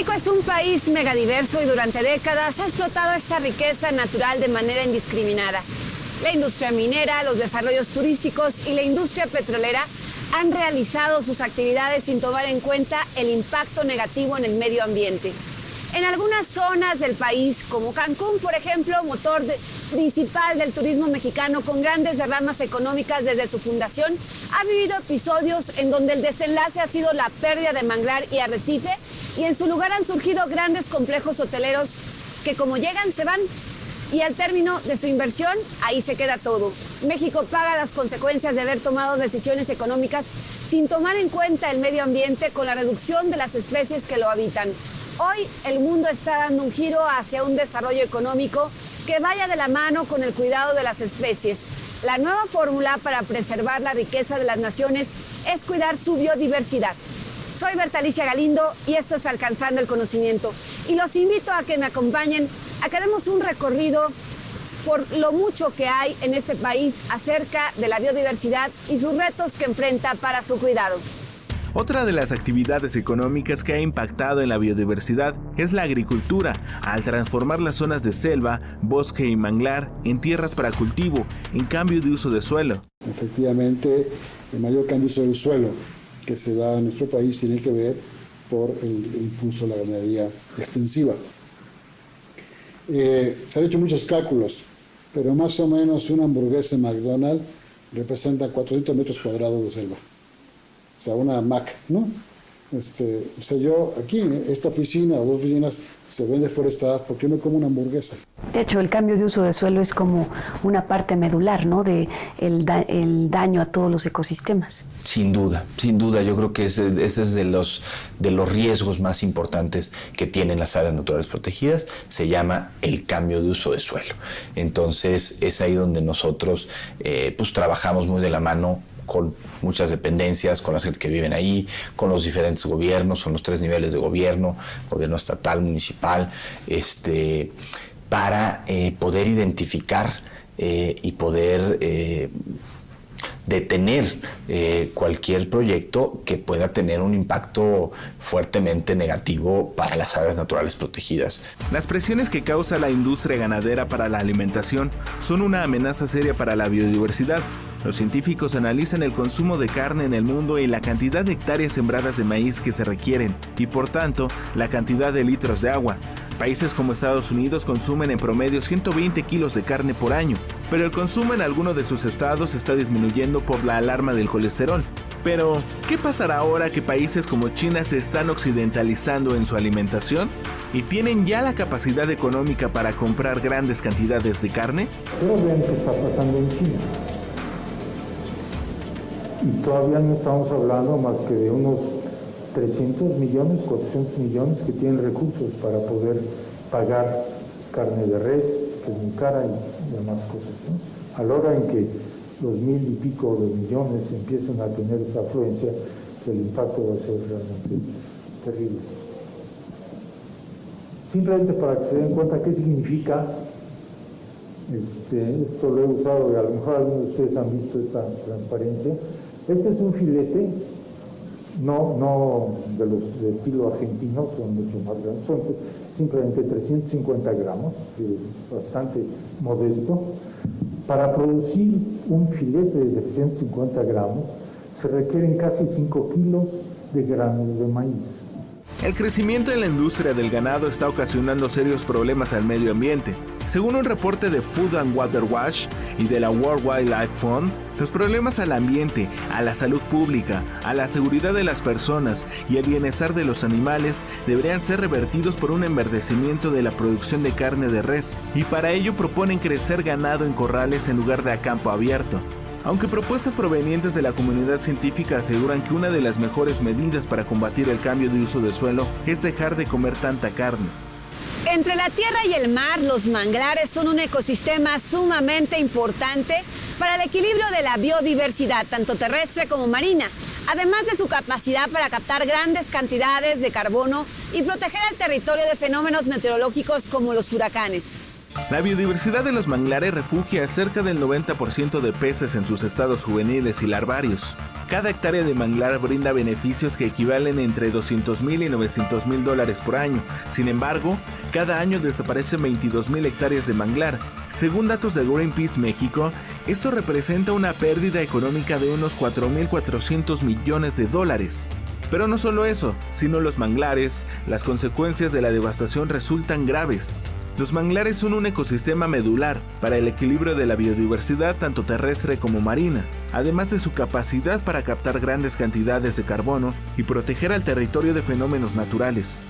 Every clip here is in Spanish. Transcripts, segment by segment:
México es un país megadiverso y durante décadas ha explotado esta riqueza natural de manera indiscriminada. La industria minera, los desarrollos turísticos y la industria petrolera han realizado sus actividades sin tomar en cuenta el impacto negativo en el medio ambiente. En algunas zonas del país, como Cancún, por ejemplo, motor principal del turismo mexicano con grandes derramas económicas desde su fundación, ha vivido episodios en donde el desenlace ha sido la pérdida de manglar y arrecife, y en su lugar han surgido grandes complejos hoteleros que como llegan se van, y al término de su inversión, ahí se queda todo. México paga las consecuencias de haber tomado decisiones económicas sin tomar en cuenta el medio ambiente con la reducción de las especies que lo habitan. Hoy el mundo está dando un giro hacia un desarrollo económico que vaya de la mano con el cuidado de las especies. La nueva fórmula para preservar la riqueza de las naciones es cuidar su biodiversidad. Soy Berta Alicia Galindo y esto es Alcanzando el Conocimiento. Y los invito a que me acompañen a que demos un recorrido por lo mucho que hay en este país acerca de la biodiversidad y sus retos que enfrenta para su cuidado. Otra de las actividades económicas que ha impactado en la biodiversidad es la agricultura, al transformar las zonas de selva, bosque y manglar en tierras para cultivo, en cambio de uso de suelo. Efectivamente, el mayor cambio de uso del suelo que se da en nuestro país tiene que ver por el impulso de la ganadería extensiva. Se han hecho muchos cálculos, pero más o menos una hamburguesa en McDonald's representa 400 metros cuadrados de selva. O sea, una Mac, ¿no? Yo aquí en esta oficina o dos oficinas se ven deforestadas porque yo me como una hamburguesa. De hecho, el cambio de uso de suelo es como una parte medular, ¿no? De el daño a todos los ecosistemas. Sin duda. Yo creo que ese es de los riesgos más importantes que tienen las áreas naturales protegidas. Se llama el cambio de uso de suelo. Entonces, es ahí donde nosotros pues trabajamos muy de la mano con muchas dependencias, con las gente que viven ahí, con los diferentes gobiernos, son los 3 niveles de gobierno estatal, municipal, para poder identificar y poder detener cualquier proyecto que pueda tener un impacto fuertemente negativo para las áreas naturales protegidas. Las presiones que causa la industria ganadera para la alimentación son una amenaza seria para la biodiversidad. Los científicos analizan el consumo de carne en el mundo y la cantidad de hectáreas sembradas de maíz que se requieren, y por tanto, la cantidad de litros de agua. Países como Estados Unidos consumen en promedio 120 kilos de carne por año, pero el consumo en algunos de sus estados está disminuyendo por la alarma del colesterol. Pero, ¿qué pasará ahora que países como China se están occidentalizando en su alimentación y tienen ya la capacidad económica para comprar grandes cantidades de carne? Pero vean qué está pasando en China. Y todavía no estamos hablando más que de unos 300 millones, 400 millones que tienen recursos para poder pagar carne de res, que es muy cara, y demás cosas, ¿no? A la hora en que los 1,000 y pico de millones empiezan a tener esa afluencia, el impacto va a ser realmente terrible. Simplemente para que se den cuenta qué significa, esto lo he usado y a lo mejor algunos de ustedes han visto esta transparencia. Este es un filete, no de los de estilo argentino, son mucho más grandes, son simplemente 350 gramos, es bastante modesto. Para producir un filete de 350 gramos se requieren casi 5 kilos de granos de maíz. El crecimiento en la industria del ganado está ocasionando serios problemas al medio ambiente. Según un reporte de Food and Water Watch y de la World Wildlife Fund, los problemas al ambiente, a la salud pública, a la seguridad de las personas y al bienestar de los animales deberían ser revertidos por un enverdecimiento de la producción de carne de res, y para ello proponen crecer ganado en corrales en lugar de a campo abierto. Aunque propuestas provenientes de la comunidad científica aseguran que una de las mejores medidas para combatir el cambio de uso de suelo es dejar de comer tanta carne. Entre la tierra y el mar, los manglares son un ecosistema sumamente importante para el equilibrio de la biodiversidad, tanto terrestre como marina, además de su capacidad para captar grandes cantidades de carbono y proteger al territorio de fenómenos meteorológicos como los huracanes. La biodiversidad de los manglares refugia a cerca del 90% de peces en sus estados juveniles y larvarios. Cada hectárea de manglar brinda beneficios que equivalen entre $200,000 y $900,000 por año. Sin embargo, cada año desaparecen 22,000 hectáreas de manglar. Según datos de Greenpeace México, esto representa una pérdida económica de unos $4,400 millones. Pero no solo eso, sino los manglares, las consecuencias de la devastación resultan graves. Los manglares son un ecosistema medular para el equilibrio de la biodiversidad tanto terrestre como marina, además de su capacidad para captar grandes cantidades de carbono y proteger al territorio de fenómenos naturales.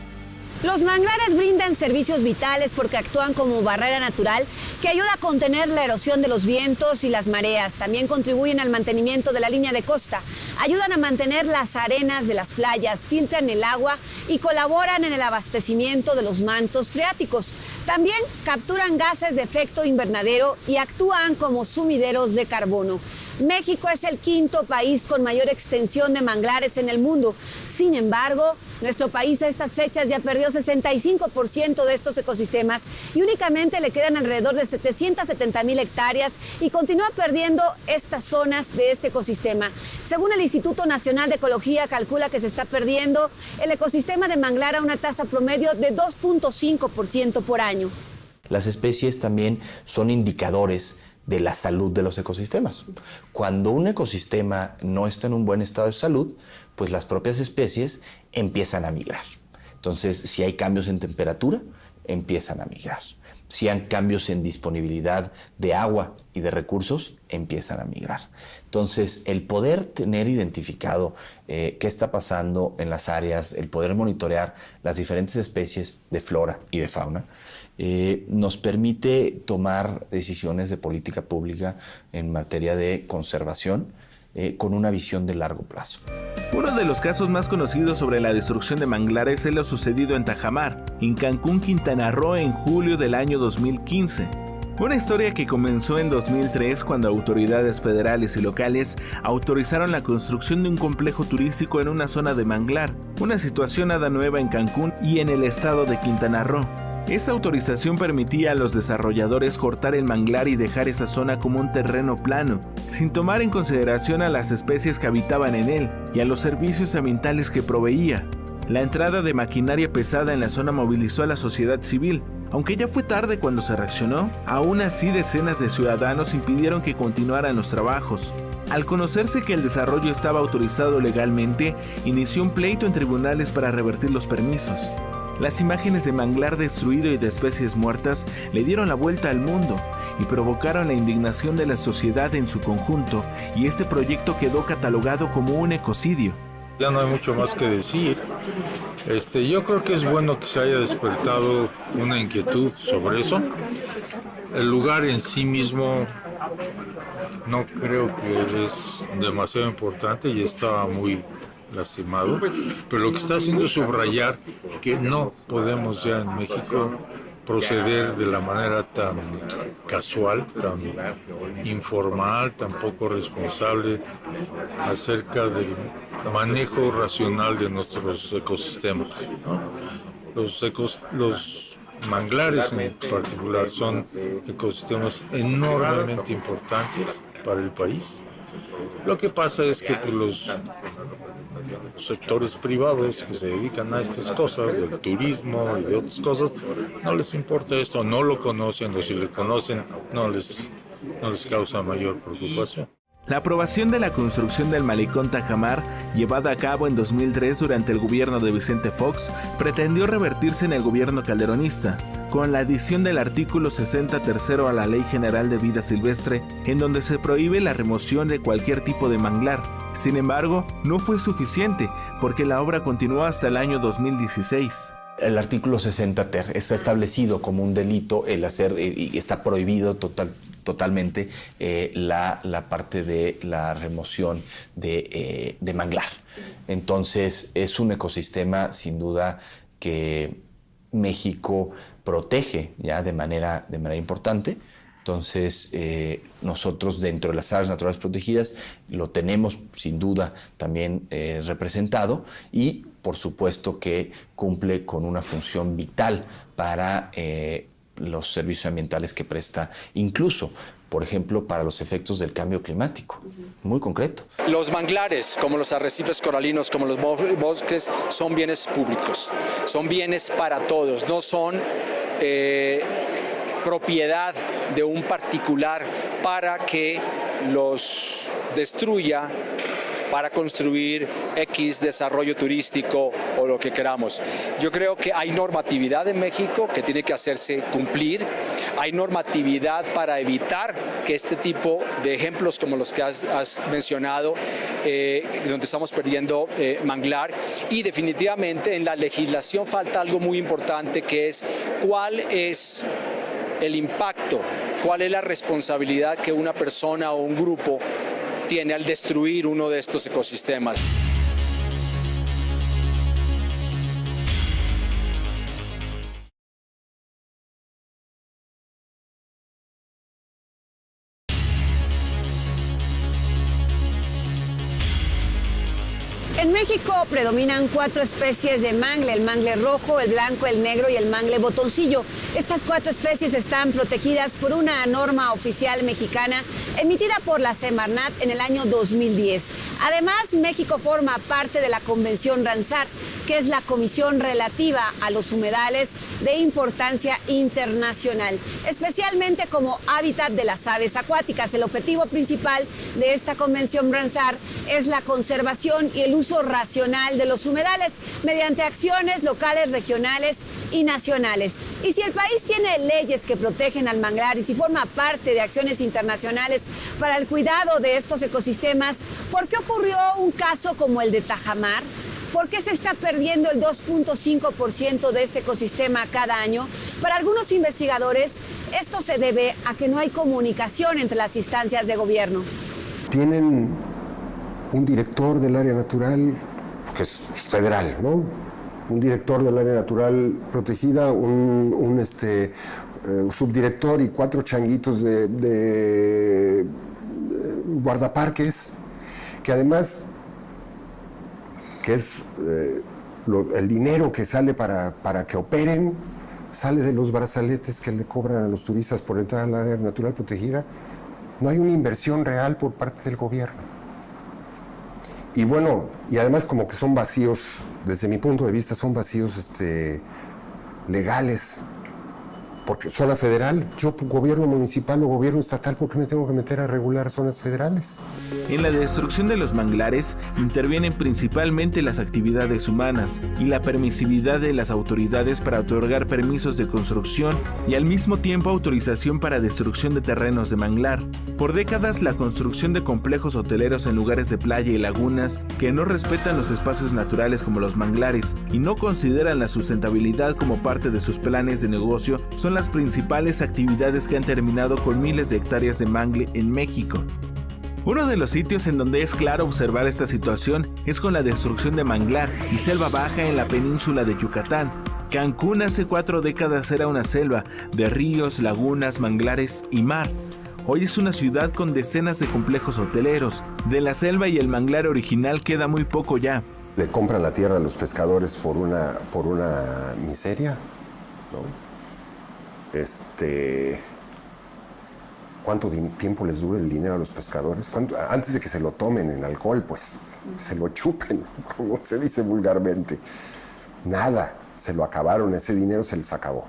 Los manglares brindan servicios vitales porque actúan como barrera natural que ayuda a contener la erosión de los vientos y las mareas. También contribuyen al mantenimiento de la línea de costa, ayudan a mantener las arenas de las playas, filtran el agua y colaboran en el abastecimiento de los mantos freáticos. También capturan gases de efecto invernadero y actúan como sumideros de carbono. México es el quinto país con mayor extensión de manglares en el mundo. Sin embargo, nuestro país a estas fechas ya perdió 65% de estos ecosistemas y únicamente le quedan alrededor de 770,000 hectáreas y continúa perdiendo estas zonas de este ecosistema. Según el Instituto Nacional de Ecología, calcula que se está perdiendo el ecosistema de manglar a una tasa promedio de 2.5% por año. Las especies también son indicadores de la salud de los ecosistemas. Cuando un ecosistema no está en un buen estado de salud, pues las propias especies empiezan a migrar. Entonces, si hay cambios en temperatura, empiezan a migrar. Si hay cambios en disponibilidad de agua y de recursos, empiezan a migrar. Entonces, el poder tener identificado qué está pasando en las áreas, el poder monitorear las diferentes especies de flora y de fauna, nos permite tomar decisiones de política pública en materia de conservación con una visión de largo plazo. Uno de los casos más conocidos sobre la destrucción de manglares es lo sucedido en Tajamar, en Cancún, Quintana Roo, en julio del año 2015. Una historia que comenzó en 2003 cuando autoridades federales y locales autorizaron la construcción de un complejo turístico en una zona de manglar, una situación nada nueva en Cancún y en el estado de Quintana Roo. Esta autorización permitía a los desarrolladores cortar el manglar y dejar esa zona como un terreno plano, sin tomar en consideración a las especies que habitaban en él y a los servicios ambientales que proveía. La entrada de maquinaria pesada en la zona movilizó a la sociedad civil. Aunque ya fue tarde cuando se reaccionó, aún así decenas de ciudadanos impidieron que continuaran los trabajos. Al conocerse que el desarrollo estaba autorizado legalmente, inició un pleito en tribunales para revertir los permisos. Las imágenes de manglar destruido y de especies muertas le dieron la vuelta al mundo y provocaron la indignación de la sociedad en su conjunto, y este proyecto quedó catalogado como un ecocidio. Ya no hay mucho más que decir. Yo creo que es bueno que se haya despertado una inquietud sobre eso. El lugar en sí mismo no creo que es demasiado importante y estaba muy lastimado, pero lo que está haciendo es subrayar que no podemos ya en México proceder de la manera tan casual, tan informal, tan poco responsable acerca del manejo racional de nuestros ecosistemas, ¿no? Los manglares en particular son ecosistemas enormemente importantes para el país. Lo que pasa es que los sectores privados que se dedican a estas cosas, del turismo y de otras cosas, no les importa esto, no lo conocen, o si lo conocen, no les causa mayor preocupación. La aprobación de la construcción del malecón Tajamar, llevada a cabo en 2003 durante el gobierno de Vicente Fox, pretendió revertirse en el gobierno calderonista, con la adición del artículo 60 tercero a la Ley General de Vida Silvestre, en donde se prohíbe la remoción de cualquier tipo de manglar. Sin embargo, no fue suficiente, porque la obra continuó hasta el año 2016. El artículo 60 ter está establecido como un delito el hacer, y está prohibido totalmente la parte de la remoción de manglar. Entonces es un ecosistema sin duda que México protege ya de manera importante. Entonces nosotros dentro de las áreas naturales protegidas lo tenemos sin duda también representado, y por supuesto que cumple con una función vital para los servicios ambientales que presta, incluso, por ejemplo, para los efectos del cambio climático, muy concreto. Los manglares, como los arrecifes coralinos, como los bosques, son bienes públicos, son bienes para todos, no son propiedad de un particular para que los destruya para construir X desarrollo turístico o lo que queramos. Yo creo que hay normatividad en México que tiene que hacerse cumplir, hay normatividad para evitar que este tipo de ejemplos como los que has mencionado, donde estamos perdiendo manglar, y definitivamente en la legislación falta algo muy importante, que es cuál es el impacto, cuál es la responsabilidad que una persona o un grupo tiene al destruir uno de estos ecosistemas. En México predominan 4 especies de mangle: el mangle rojo, el blanco, el negro y el mangle botoncillo. Estas 4 especies están protegidas por una norma oficial mexicana emitida por la Semarnat en el año 2010. Además, México forma parte de la Convención Ramsar, que es la comisión relativa a los humedales de importancia internacional, especialmente como hábitat de las aves acuáticas. El objetivo principal de esta Convención Ramsar es la conservación y el uso racional de los humedales mediante acciones locales, regionales y nacionales. Y si el país tiene leyes que protegen al manglar y si forma parte de acciones internacionales para el cuidado de estos ecosistemas, ¿por qué ocurrió un caso como el de Tajamar? ¿Por qué se está perdiendo el 2.5% de este ecosistema cada año? Para algunos investigadores, esto se debe a que no hay comunicación entre las instancias de gobierno. Tienen un director del área natural, que es federal, ¿no? Un director del área natural protegida, un subdirector y 4 changuitos de guardaparques, que además, que es el dinero que sale para que operen, sale de los brazaletes que le cobran a los turistas por entrar al área natural protegida. No hay una inversión real por parte del gobierno. Y bueno, y además como que son vacíos, desde mi punto de vista, son vacíos legales. Porque zona federal, yo gobierno municipal o gobierno estatal, ¿por qué me tengo que meter a regular zonas federales? En la destrucción de los manglares intervienen principalmente las actividades humanas y la permisividad de las autoridades para otorgar permisos de construcción y al mismo tiempo autorización para destrucción de terrenos de manglar. Por décadas, la construcción de complejos hoteleros en lugares de playa y lagunas que no respetan los espacios naturales como los manglares y no consideran la sustentabilidad como parte de sus planes de negocio son las principales actividades que han terminado con miles de hectáreas de mangle en México. Uno de los sitios en donde es claro observar esta situación es con la destrucción de manglar y selva baja en la península de Yucatán. Cancún hace 4 décadas era una selva de ríos, lagunas, manglares y mar. Hoy es una ciudad con decenas de complejos hoteleros. De la selva y el manglar original queda muy poco ya. Le compran la tierra a los pescadores por una miseria, ¿no? ¿Cuánto tiempo les dura el dinero a los pescadores? Antes de que se lo tomen en alcohol, pues, se lo chupen, como se dice vulgarmente. Nada, se lo acabaron, ese dinero se les acabó.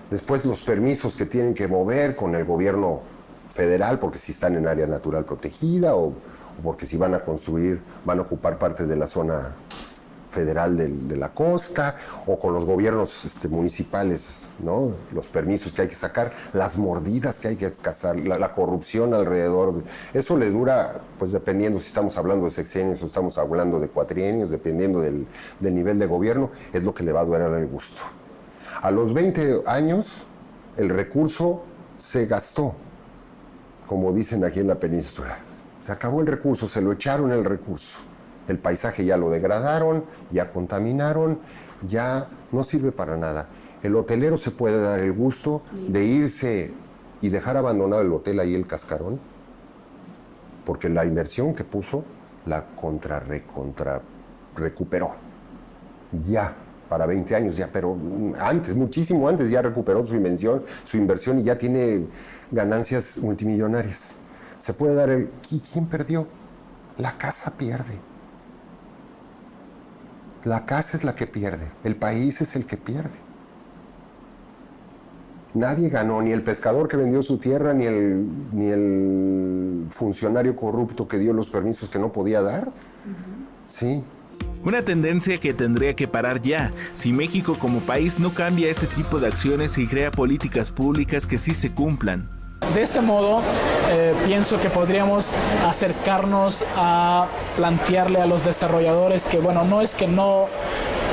Después los permisos que tienen que mover con el gobierno federal, porque si están en área natural protegida o porque si van a construir, van a ocupar parte de la zona federal de la costa, o con los gobiernos municipales, ¿no? Los permisos que hay que sacar, las mordidas que hay que cazar, la corrupción alrededor. Eso le dura, pues dependiendo si estamos hablando de sexenios o estamos hablando de cuatrienios, dependiendo del nivel de gobierno, es lo que le va a durar el gusto. A los 20 años, el recurso se gastó, como dicen aquí en la península. Se acabó el recurso, se lo echaron el recurso. El paisaje ya lo degradaron, ya contaminaron, ya no sirve para nada. El hotelero se puede dar el gusto de irse y dejar abandonado el hotel ahí el cascarón, porque la inversión que puso la recuperó. Ya, para 20 años ya, pero antes, muchísimo antes, ya recuperó su inversión y ya tiene ganancias multimillonarias. Se puede dar el... ¿Quién perdió? La casa pierde. La casa es la que pierde, el país es el que pierde. Nadie ganó, ni el pescador que vendió su tierra, ni el funcionario corrupto que dio los permisos que no podía dar. Sí. Una tendencia que tendría que parar ya, si México como país no cambia este tipo de acciones y crea políticas públicas que sí se cumplan. De ese modo, pienso que podríamos acercarnos a plantearle a los desarrolladores que, bueno, no es que no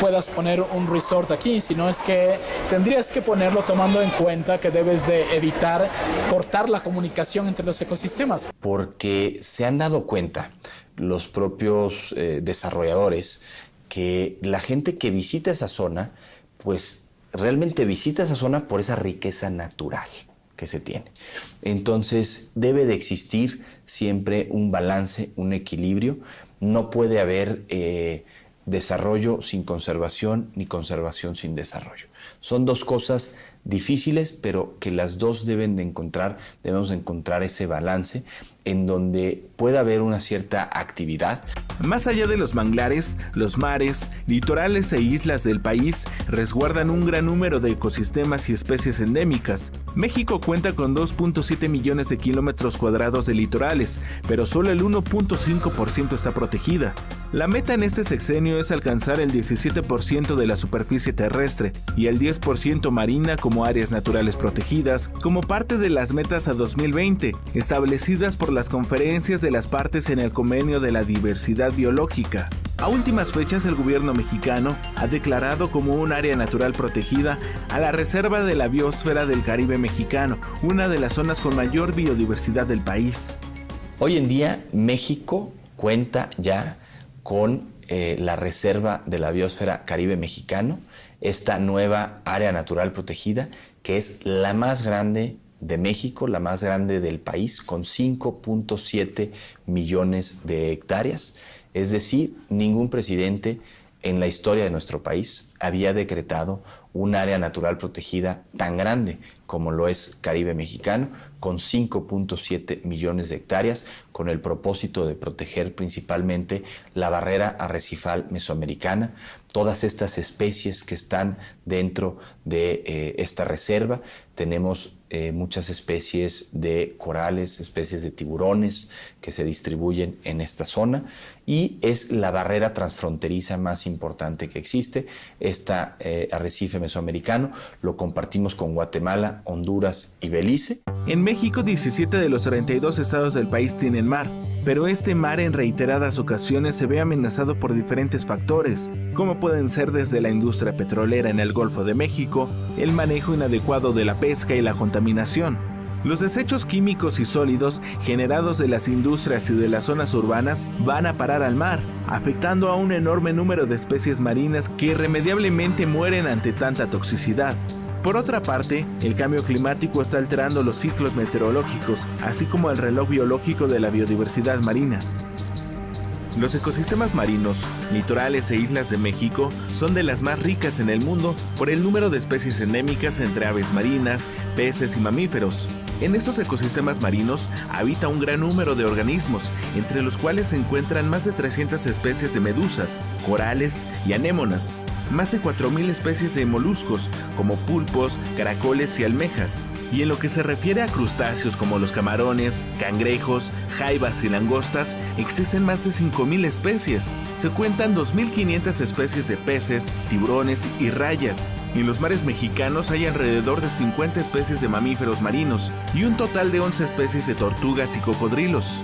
puedas poner un resort aquí, sino es que tendrías que ponerlo tomando en cuenta que debes de evitar cortar la comunicación entre los ecosistemas. Porque se han dado cuenta los propios desarrolladores que la gente que visita esa zona, pues realmente visita esa zona por esa riqueza natural que se tiene. Entonces debe de existir siempre un balance, un equilibrio. No puede haber desarrollo sin conservación ni conservación sin desarrollo. Son dos cosas difíciles, pero que las dos debemos encontrar ese balance en donde pueda haber una cierta actividad. Más allá de los manglares, los mares, litorales e islas del país resguardan un gran número de ecosistemas y especies endémicas. México cuenta con 2.7 millones de kilómetros cuadrados de litorales, pero solo el 1.5% está protegida. La meta en este sexenio es alcanzar el 17% de la superficie terrestre y el 10% marina como áreas naturales protegidas, como parte de las metas a 2020, establecidas por las conferencias de las partes en el Convenio de la Diversidad Biológica. A últimas fechas, el gobierno mexicano ha declarado como un área natural protegida a la Reserva de la Biosfera del Caribe Mexicano, una de las zonas con mayor biodiversidad del país. Hoy en día, México cuenta ya con la Reserva de la Biosfera Caribe Mexicano, esta nueva área natural protegida, que es la más grande de México, la más grande del país, con 5.7 millones de hectáreas. Es decir, ningún presidente en la historia de nuestro país había decretado un área natural protegida tan grande como lo es Caribe Mexicano, con 5.7 millones de hectáreas, con el propósito de proteger principalmente la barrera arrecifal mesoamericana, todas estas especies que están dentro de esta reserva. Tenemos muchas especies de corales, especies de tiburones que se distribuyen en esta zona y es la barrera transfronteriza más importante que existe. Esta arrecife mesoamericano lo compartimos con Guatemala, Honduras y Belice. En México, 17 de los 32 estados del país tienen mar, pero este mar en reiteradas ocasiones se ve amenazado por diferentes factores, como pueden ser desde la industria petrolera en el Golfo de México, el manejo inadecuado de la pesca y la contaminación. Los desechos químicos y sólidos generados de las industrias y de las zonas urbanas van a parar al mar, afectando a un enorme número de especies marinas que irremediablemente mueren ante tanta toxicidad. Por otra parte, el cambio climático está alterando los ciclos meteorológicos, así como el reloj biológico de la biodiversidad marina. Los ecosistemas marinos, litorales e islas de México son de las más ricas en el mundo por el número de especies endémicas entre aves marinas, peces y mamíferos. En estos ecosistemas marinos habita un gran número de organismos, entre los cuales se encuentran más de 300 especies de medusas, corales y anémonas, más de 4.000 especies de moluscos, como pulpos, caracoles y almejas. Y en lo que se refiere a crustáceos como los camarones, cangrejos, jaivas y langostas, existen más de 5.000 especies. Se cuentan 2.500 especies de peces, tiburones y rayas. Y en los mares mexicanos hay alrededor de 50 especies de mamíferos marinos y un total de 11 especies de tortugas y cocodrilos.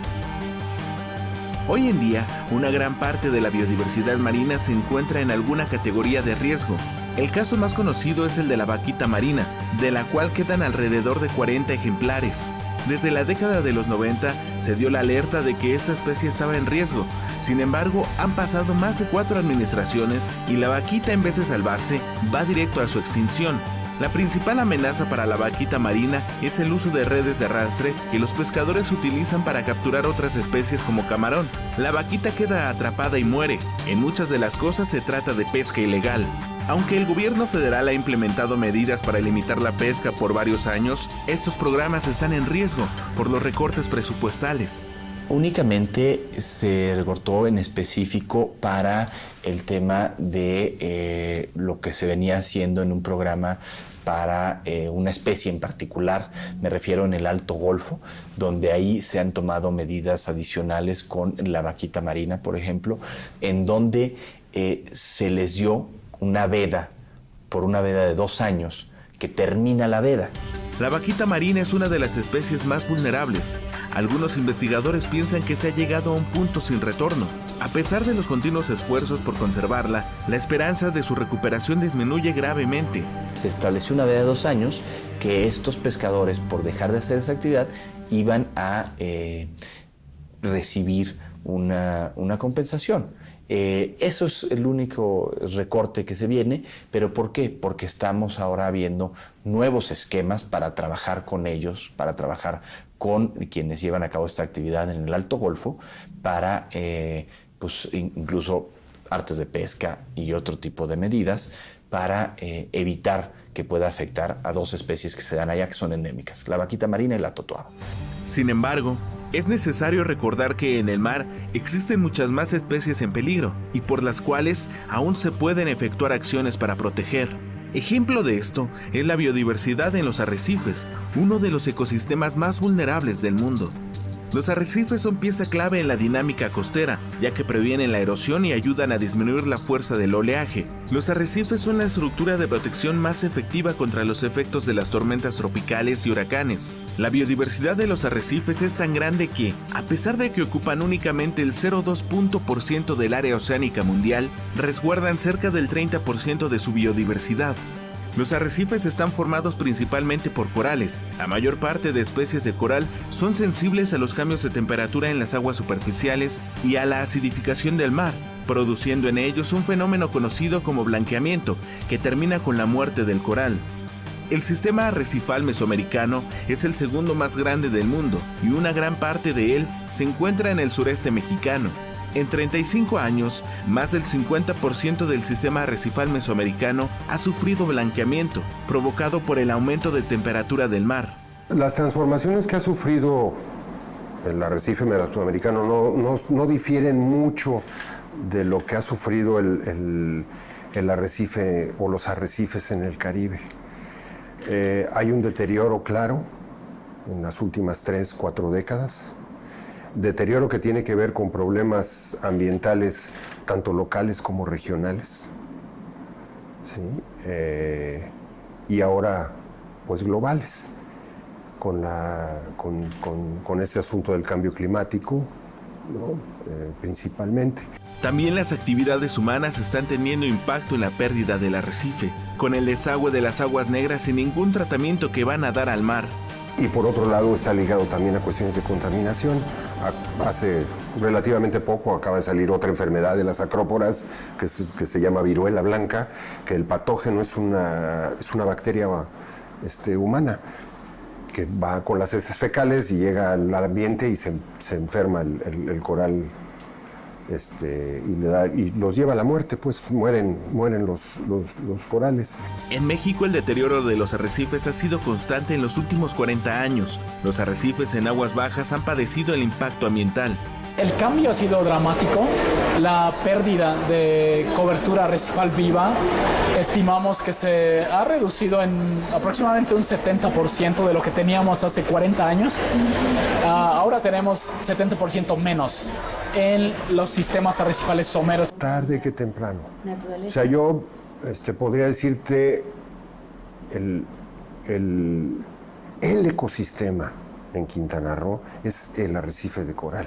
Hoy en día, una gran parte de la biodiversidad marina se encuentra en alguna categoría de riesgo. El caso más conocido es el de la vaquita marina, de la cual quedan alrededor de 40 ejemplares. Desde la década de los 90 se dio la alerta de que esta especie estaba en riesgo. Sin embargo, han pasado más de 4 administraciones y la vaquita, en vez de salvarse, va directo a su extinción. La principal amenaza para la vaquita marina es el uso de redes de arrastre que los pescadores utilizan para capturar otras especies como camarón. La vaquita queda atrapada y muere. En muchas de las cosas se trata de pesca ilegal. Aunque el gobierno federal ha implementado medidas para limitar la pesca por varios años, estos programas están en riesgo por los recortes presupuestales. Únicamente se recortó en específico para el tema de lo que se venía haciendo en un programa para una especie en particular, me refiero en el Alto Golfo, donde ahí se han tomado medidas adicionales con la vaquita marina, por ejemplo, en donde se les dio una veda, por una veda de 2 años, que termina la veda. La vaquita marina es una de las especies más vulnerables. Algunos investigadores piensan que se ha llegado a un punto sin retorno. A pesar de los continuos esfuerzos por conservarla, la esperanza de su recuperación disminuye gravemente. Se estableció una veda de 2 años que estos pescadores, por dejar de hacer esa actividad, iban a recibir una compensación. Eso es el único recorte que se viene, pero ¿por qué? Porque estamos ahora viendo nuevos esquemas para trabajar con ellos, para trabajar con quienes llevan a cabo esta actividad en el Alto Golfo, para pues incluso artes de pesca y otro tipo de medidas para evitar que pueda afectar a 2 especies que se dan allá que son endémicas, la vaquita marina y la totoaba. Sin embargo, es necesario recordar que en el mar existen muchas más especies en peligro y por las cuales aún se pueden efectuar acciones para proteger. Ejemplo de esto es la biodiversidad en los arrecifes, uno de los ecosistemas más vulnerables del mundo. Los arrecifes son pieza clave en la dinámica costera, ya que previenen la erosión y ayudan a disminuir la fuerza del oleaje. Los arrecifes son la estructura de protección más efectiva contra los efectos de las tormentas tropicales y huracanes. La biodiversidad de los arrecifes es tan grande que, a pesar de que ocupan únicamente el 0,2% del área oceánica mundial, resguardan cerca del 30% de su biodiversidad. Los arrecifes están formados principalmente por corales. La mayor parte de especies de coral son sensibles a los cambios de temperatura en las aguas superficiales y a la acidificación del mar, produciendo en ellos un fenómeno conocido como blanqueamiento, que termina con la muerte del coral. El sistema arrecifal mesoamericano es el segundo más grande del mundo y una gran parte de él se encuentra en el sureste mexicano. En 35 años, más del 50% del sistema arrecifal mesoamericano ha sufrido blanqueamiento, provocado por el aumento de temperatura del mar. Las transformaciones que ha sufrido el arrecife mesoamericano no difieren mucho de lo que ha sufrido el arrecife o los arrecifes en el Caribe. Hay un deterioro claro en las últimas 3-4 décadas. Deterioro que tiene que ver con problemas ambientales tanto locales como regionales, ¿sí? Y ahora pues globales, con este asunto del cambio climático, ¿no? Principalmente. También las actividades humanas están teniendo impacto en la pérdida del arrecife, con el desagüe de las aguas negras sin ningún tratamiento que van a dar al mar. Y por otro lado está ligado también a cuestiones de contaminación. Hace relativamente poco acaba de salir otra enfermedad de las acróporas que se llama viruela blanca, que el patógeno es una bacteria humana que va con las heces fecales y llega al ambiente y se enferma el coral y los lleva a la muerte, pues mueren los corales. En México el deterioro de los arrecifes ha sido constante en los últimos 40 años. Los arrecifes en aguas bajas han padecido el impacto ambiental. El cambio ha sido dramático. La pérdida de cobertura arrecifal viva, estimamos que se ha reducido en aproximadamente un 70% de lo que teníamos hace 40 años. Ahora tenemos 70% menos en los sistemas arrecifales someros. Tarde que temprano. Naturaleza. O sea, yo podría decirte el ecosistema en Quintana Roo es el arrecife de coral.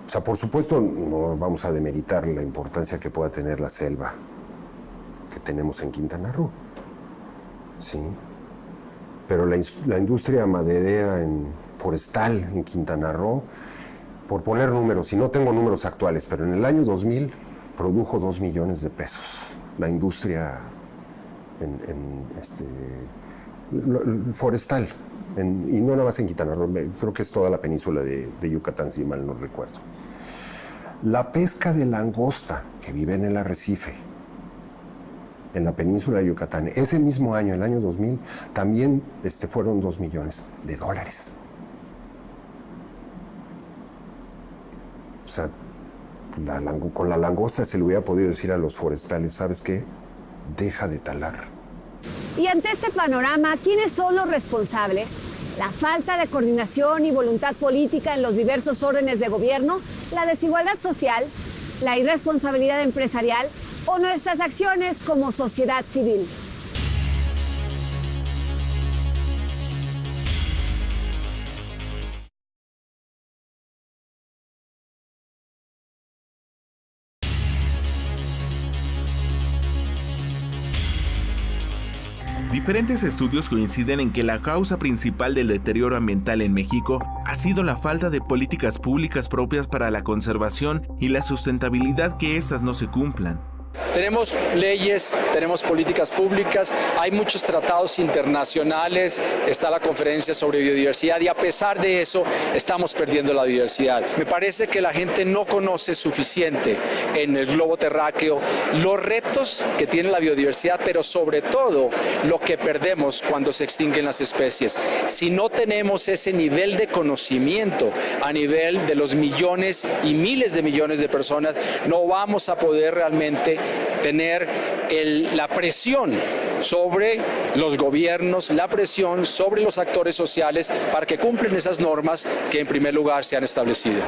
O sea, por supuesto, no vamos a demeritar la importancia que pueda tener la selva que tenemos en Quintana Roo, ¿sí? Pero la industria maderera forestal en Quintana Roo, por poner números, y no tengo números actuales, pero en el año 2000 produjo 2 millones de pesos la industria forestal, y no nada más en Quintana Roo, creo que es toda la península de Yucatán, si mal no recuerdo. La pesca de langosta que vive en el arrecife, en la península de Yucatán, ese mismo año, el año 2000, también fueron $2 millones. O sea, con la langosta se le hubiera podido decir a los forestales, ¿sabes qué? Deja de talar. Y ante este panorama, ¿quiénes son los responsables? La falta de coordinación y voluntad política en los diversos órdenes de gobierno, la desigualdad social, la irresponsabilidad empresarial o nuestras acciones como sociedad civil. Diferentes estudios coinciden en que la causa principal del deterioro ambiental en México ha sido la falta de políticas públicas propias para la conservación y la sustentabilidad que éstas no se cumplan. Tenemos leyes, tenemos políticas públicas, hay muchos tratados internacionales, está la conferencia sobre biodiversidad y a pesar de eso estamos perdiendo la diversidad. Me parece que la gente no conoce suficiente en el globo terráqueo los retos que tiene la biodiversidad, pero sobre todo lo que perdemos cuando se extinguen las especies. Si no tenemos ese nivel de conocimiento a nivel de los millones y miles de millones de personas, no vamos a poder realmente tener la presión sobre los gobiernos, la presión sobre los actores sociales para que cumplan esas normas que en primer lugar se han establecido.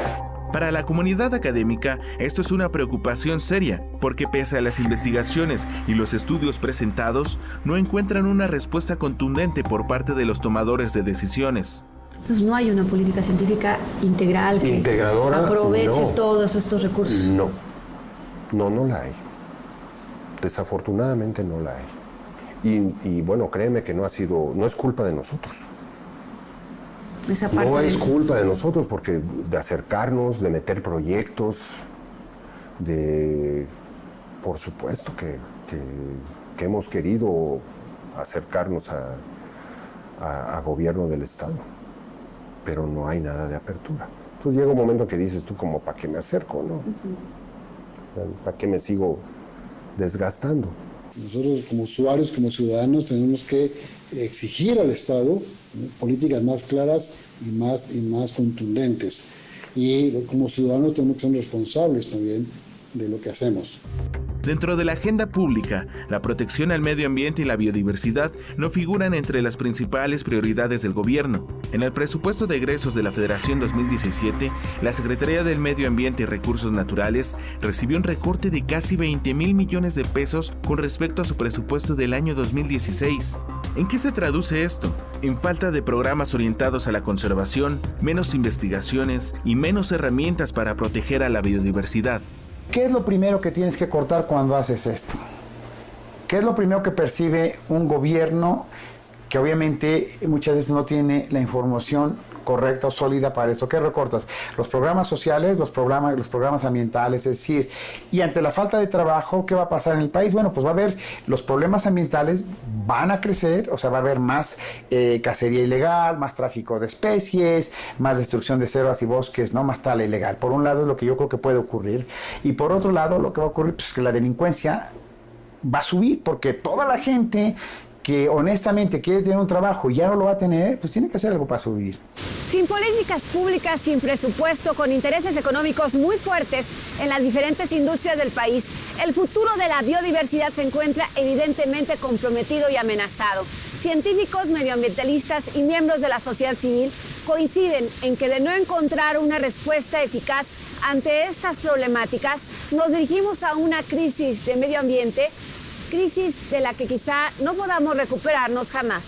Para la comunidad académica, esto es una preocupación seria, porque pese a las investigaciones y los estudios presentados, no encuentran una respuesta contundente por parte de los tomadores de decisiones. Entonces no hay una política científica integral que aproveche todos estos recursos. No la hay. Desafortunadamente no la hay. Y bueno, créeme que no es culpa de nosotros. Esa parte no es culpa de nosotros porque de acercarnos, de meter proyectos, por supuesto que hemos querido acercarnos a gobierno del Estado, pero no hay nada de apertura. Entonces llega un momento que dices tú como, ¿para qué me acerco, no? ¿Para qué me sigo desgastando? Nosotros como usuarios, como ciudadanos, tenemos que exigir al Estado políticas más claras y más contundentes. Y como ciudadanos tenemos que ser responsables también de lo que hacemos. Dentro de la agenda pública, la protección al medio ambiente y la biodiversidad no figuran entre las principales prioridades del gobierno. En el presupuesto de egresos de la Federación 2017, la Secretaría del Medio Ambiente y Recursos Naturales recibió un recorte de casi 20,000 millones de pesos con respecto a su presupuesto del año 2016. ¿En qué se traduce esto? En falta de programas orientados a la conservación, menos investigaciones y menos herramientas para proteger a la biodiversidad. ¿Qué es lo primero que tienes que cortar cuando haces esto? ¿Qué es lo primero que percibe un gobierno que obviamente muchas veces no tiene la información correcta o sólida para esto? ¿Qué recortas? Los programas sociales, los programas ambientales, es decir, y ante la falta de trabajo, ¿qué va a pasar en el país? Bueno, pues va a haber, los problemas ambientales van a crecer, o sea, va a haber más cacería ilegal, más tráfico de especies, más destrucción de selvas y bosques, ¿no? Más tala ilegal. Por un lado es lo que yo creo que puede ocurrir, y por otro lado lo que va a ocurrir pues, es que la delincuencia va a subir, porque toda la gente que honestamente quiere tener un trabajo y ya no lo va a tener, pues tiene que hacer algo para subir. Sin políticas públicas, sin presupuesto, con intereses económicos muy fuertes en las diferentes industrias del país, el futuro de la biodiversidad se encuentra evidentemente comprometido y amenazado. Científicos, medioambientalistas y miembros de la sociedad civil coinciden en que de no encontrar una respuesta eficaz ante estas problemáticas, nos dirigimos a una crisis de medio ambiente, crisis de la que quizá no podamos recuperarnos jamás.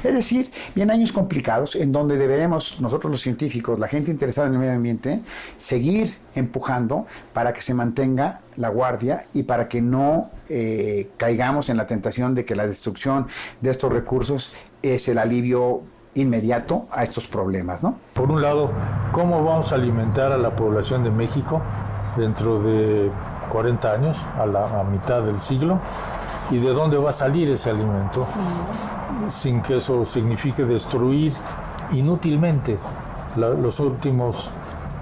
Es decir, vienen años complicados en donde deberemos, nosotros los científicos, la gente interesada en el medio ambiente, seguir empujando para que se mantenga la guardia y para que no caigamos en la tentación de que la destrucción de estos recursos es el alivio inmediato a estos problemas, ¿no? Por un lado, ¿cómo vamos a alimentar a la población de México dentro de 40 años, a mitad del siglo? y de dónde va a salir ese alimento, sin que eso signifique destruir inútilmente los últimos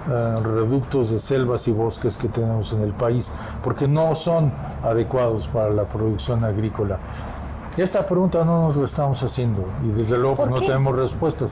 reductos de selvas y bosques que tenemos en el país, porque no son adecuados para la producción agrícola. Esta pregunta no nos la estamos haciendo y desde luego no tenemos respuestas.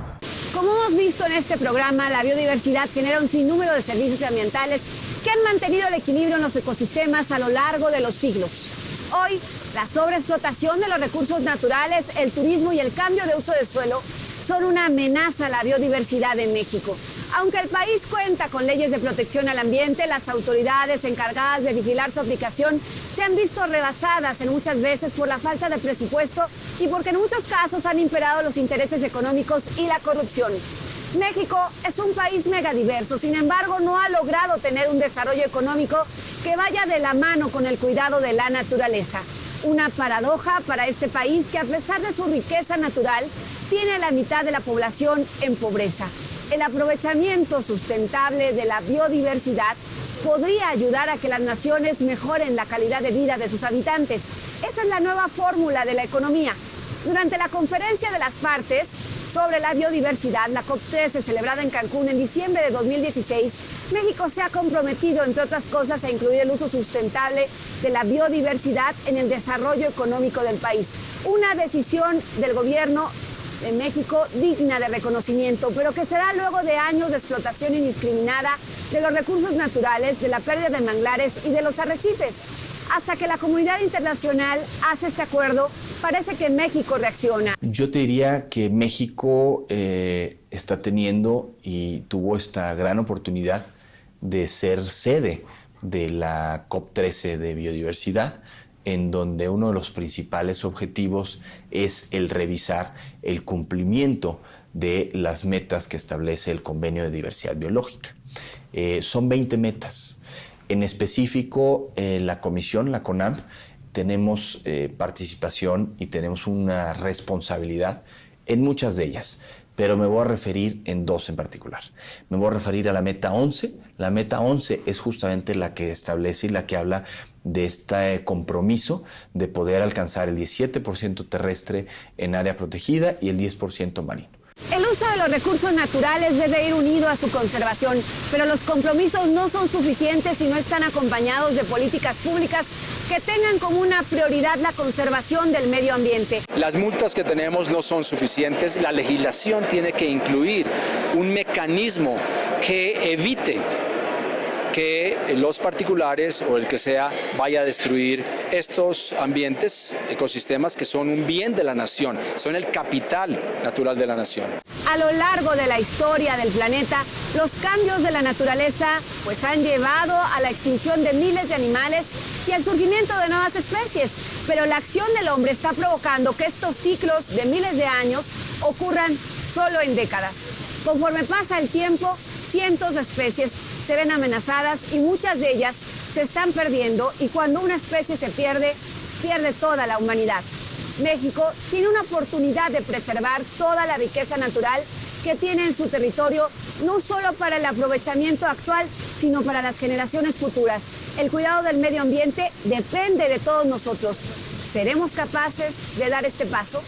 Como hemos visto en este programa, la biodiversidad genera un sinnúmero de servicios ambientales que han mantenido el equilibrio en los ecosistemas a lo largo de los siglos. Hoy, la sobreexplotación de los recursos naturales, el turismo y el cambio de uso de suelo son una amenaza a la biodiversidad en México. Aunque el país cuenta con leyes de protección al ambiente, las autoridades encargadas de vigilar su aplicación se han visto rebasadas en muchas veces por la falta de presupuesto y porque en muchos casos han imperado los intereses económicos y la corrupción. México es un país megadiverso, sin embargo no ha logrado tener un desarrollo económico que vaya de la mano con el cuidado de la naturaleza. Una paradoja para este país que a pesar de su riqueza natural, tiene la mitad de la población en pobreza. El aprovechamiento sustentable de la biodiversidad podría ayudar a que las naciones mejoren la calidad de vida de sus habitantes. Esa es la nueva fórmula de la economía. Durante la conferencia de las partes sobre la biodiversidad, la COP13, celebrada en Cancún en diciembre de 2016, México se ha comprometido, entre otras cosas, a incluir el uso sustentable de la biodiversidad en el desarrollo económico del país. Una decisión del gobierno de México digna de reconocimiento, pero que será luego de años de explotación indiscriminada de los recursos naturales, de la pérdida de manglares y de los arrecifes. Hasta que la comunidad internacional hace este acuerdo, parece que México reacciona. Yo te diría que México está teniendo y tuvo esta gran oportunidad de ser sede de la COP13 de biodiversidad, en donde uno de los principales objetivos es el revisar el cumplimiento de las metas que establece el Convenio de Diversidad Biológica. Son 20 metas. En específico, la comisión, la CONAMP, tenemos participación y tenemos una responsabilidad en muchas de ellas, pero me voy a referir en dos en particular. Me voy a referir a la meta 11. La meta 11 es justamente la que establece y la que habla de este compromiso de poder alcanzar el 17% terrestre en área protegida y el 10% marino. El uso de los recursos naturales debe ir unido a su conservación, pero los compromisos no son suficientes si no están acompañados de políticas públicas que tengan como una prioridad la conservación del medio ambiente. Las multas que tenemos no son suficientes, la legislación tiene que incluir un mecanismo que evite que los particulares o el que sea vaya a destruir estos ambientes, ecosistemas que son un bien de la nación, son el capital natural de la nación. A lo largo de la historia del planeta, los cambios de la naturaleza pues han llevado a la extinción de miles de animales y al surgimiento de nuevas especies, pero la acción del hombre está provocando que estos ciclos de miles de años ocurran solo en décadas. Conforme pasa el tiempo, cientos de especies se ven amenazadas y muchas de ellas se están perdiendo, y cuando una especie se pierde, pierde toda la humanidad. México tiene una oportunidad de preservar toda la riqueza natural que tiene en su territorio, no solo para el aprovechamiento actual, sino para las generaciones futuras. El cuidado del medio ambiente depende de todos nosotros. ¿Seremos capaces de dar este paso?